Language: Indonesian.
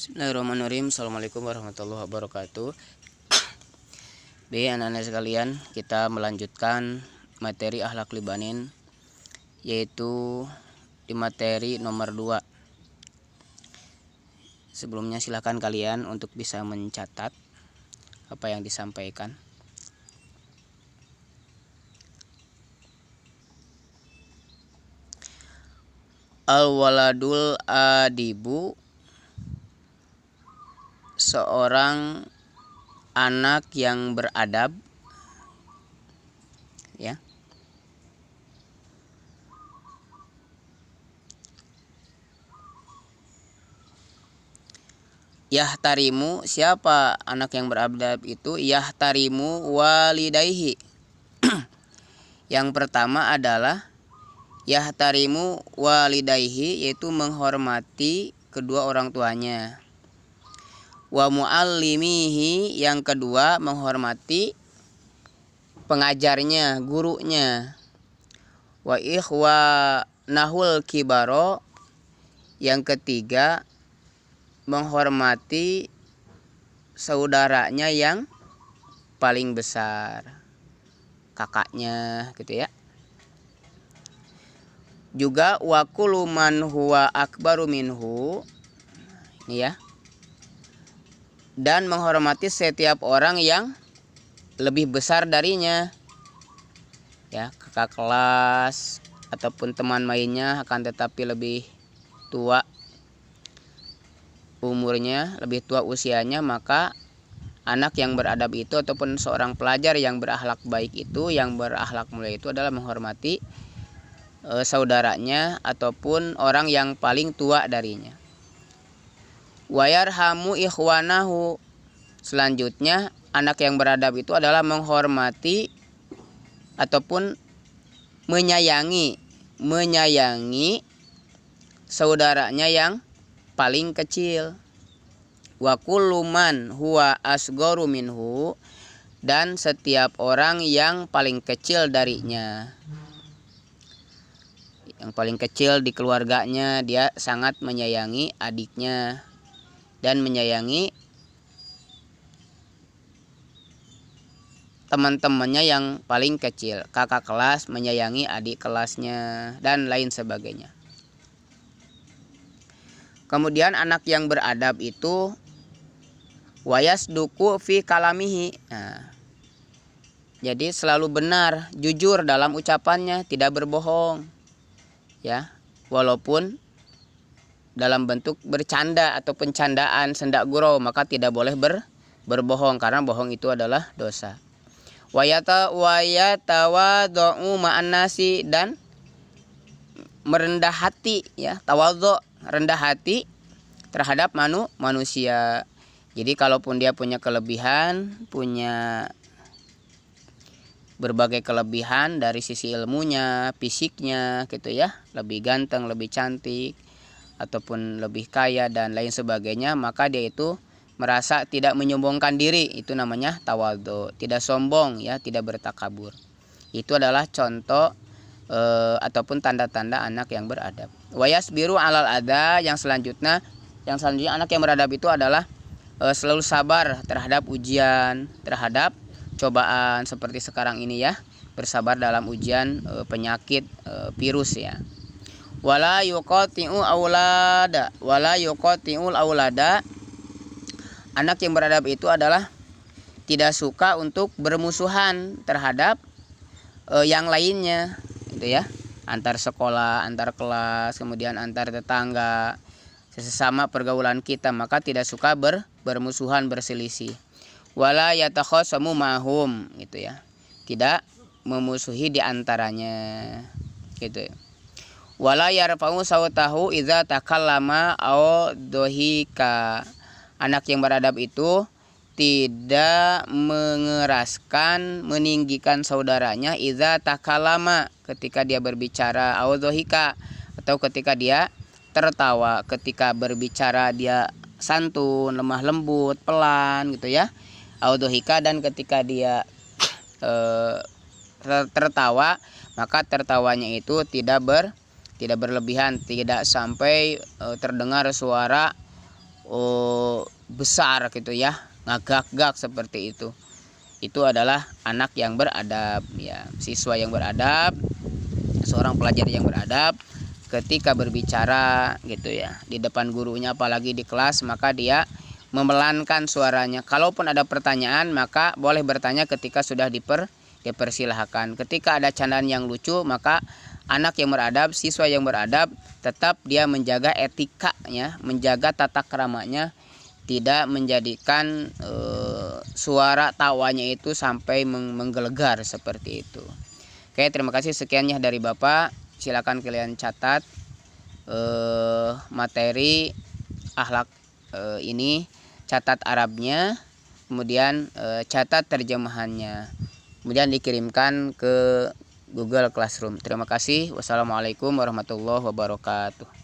Bismillahirrahmanirrahim. Assalamualaikum warahmatullahi wabarakatuh. Anak-anak sekalian, kita melanjutkan materi akhlak libanin, yaitu di materi nomor 2. Sebelumnya silakan kalian untuk bisa mencatat apa yang disampaikan. Al-waladul adibu, seorang anak yang beradab, ya. Yahtarimu, siapa anak yang beradab itu? Yahtarimu walidayhi. Yang pertama adalah yahtarimu walidayhi, yaitu menghormati kedua orang tuanya. Wa muallimihi, yang kedua menghormati pengajarnya, gurunya. Wa ikhwanahul kibaro, yang ketiga menghormati saudaranya yang paling besar, kakaknya gitu ya. Juga wa kullu man huwa akbaru minhu, ini ya, dan menghormati setiap orang yang lebih besar darinya, ya, kakak kelas ataupun teman mainnya, akan tetapi lebih tua umurnya, lebih tua usianya, maka anak yang beradab itu ataupun seorang pelajar yang berakhlak baik itu, yang berakhlak mulia itu adalah menghormati saudaranya ataupun orang yang paling tua darinya. Wayarhamu ikhwanahu, selanjutnya anak yang beradab itu adalah menghormati ataupun menyayangi saudaranya yang paling kecil. Wa kullu man huwa asgharu minhu, dan setiap orang yang paling kecil darinya. Yang paling kecil di keluarganya, dia sangat menyayangi adiknya dan menyayangi teman-temannya yang paling kecil. Kakak kelas menyayangi adik kelasnya dan lain sebagainya. Kemudian anak yang beradab itu wayasduku fi kalamihi. Nah, jadi selalu benar, jujur dalam ucapannya, tidak berbohong, ya, walaupun dalam bentuk bercanda atau pencandaan, sendak gurau, maka tidak boleh berbohong, karena bohong itu adalah dosa. Wayatawadhu ma'an nasi, dan merendah hati, ya, tawadhu, rendah hati terhadap manusia. Jadi kalaupun dia punya kelebihan, punya berbagai kelebihan dari sisi ilmunya, fisiknya gitu ya, lebih ganteng, lebih cantik, ataupun lebih kaya dan lain sebagainya, maka dia itu merasa tidak menyombongkan diri, itu namanya tawadhu, tidak sombong, ya, tidak bertakabur. Itu adalah contoh ataupun tanda-tanda anak yang beradab. Wayasbiru alal adha, yang selanjutnya anak yang beradab itu adalah selalu sabar terhadap ujian, terhadap cobaan seperti sekarang ini, ya, bersabar dalam ujian penyakit virus, ya. Wala yuqati'ul aulada, anak yang beradab itu adalah tidak suka untuk bermusuhan terhadap yang lainnya, gitu ya, antar sekolah, antar kelas, kemudian antar tetangga, sesama pergaulan kita, maka tidak suka bermusuhan, berselisih. Wala yatakhasamu mahum, gitu ya, tidak memusuhi di antaranya, gitu ya. Wala yarfa'u sautahu idza takallama aw dohika, anak yang beradab itu tidak mengeraskan, meninggikan saudaranya idza takallama, ketika dia berbicara, aw dohika, atau ketika dia tertawa. Ketika berbicara dia santun, lemah lembut, pelan, gitu ya, audhika, dan ketika dia tertawa, maka tertawanya itu tidak berlebihan, tidak sampai terdengar suara besar gitu ya, ngagak-gak seperti itu. Itu adalah anak yang beradab ya, siswa yang beradab, seorang pelajar yang beradab ketika berbicara gitu ya di depan gurunya, apalagi di kelas, maka dia memelankan suaranya. Kalaupun ada pertanyaan maka boleh bertanya ketika sudah dipersilahkan. Ketika ada candaan yang lucu, maka anak yang beradab, siswa yang beradab, tetap dia menjaga etikanya, menjaga tata keramanya, tidak menjadikan suara tawanya itu sampai menggelegar seperti itu. Oke, terima kasih, sekiannya dari Bapak. Silakan kalian catat materi akhlak ini, catat Arabnya, kemudian catat terjemahannya, kemudian dikirimkan ke Google Classroom. Terima kasih. Wassalamualaikum warahmatullahi wabarakatuh.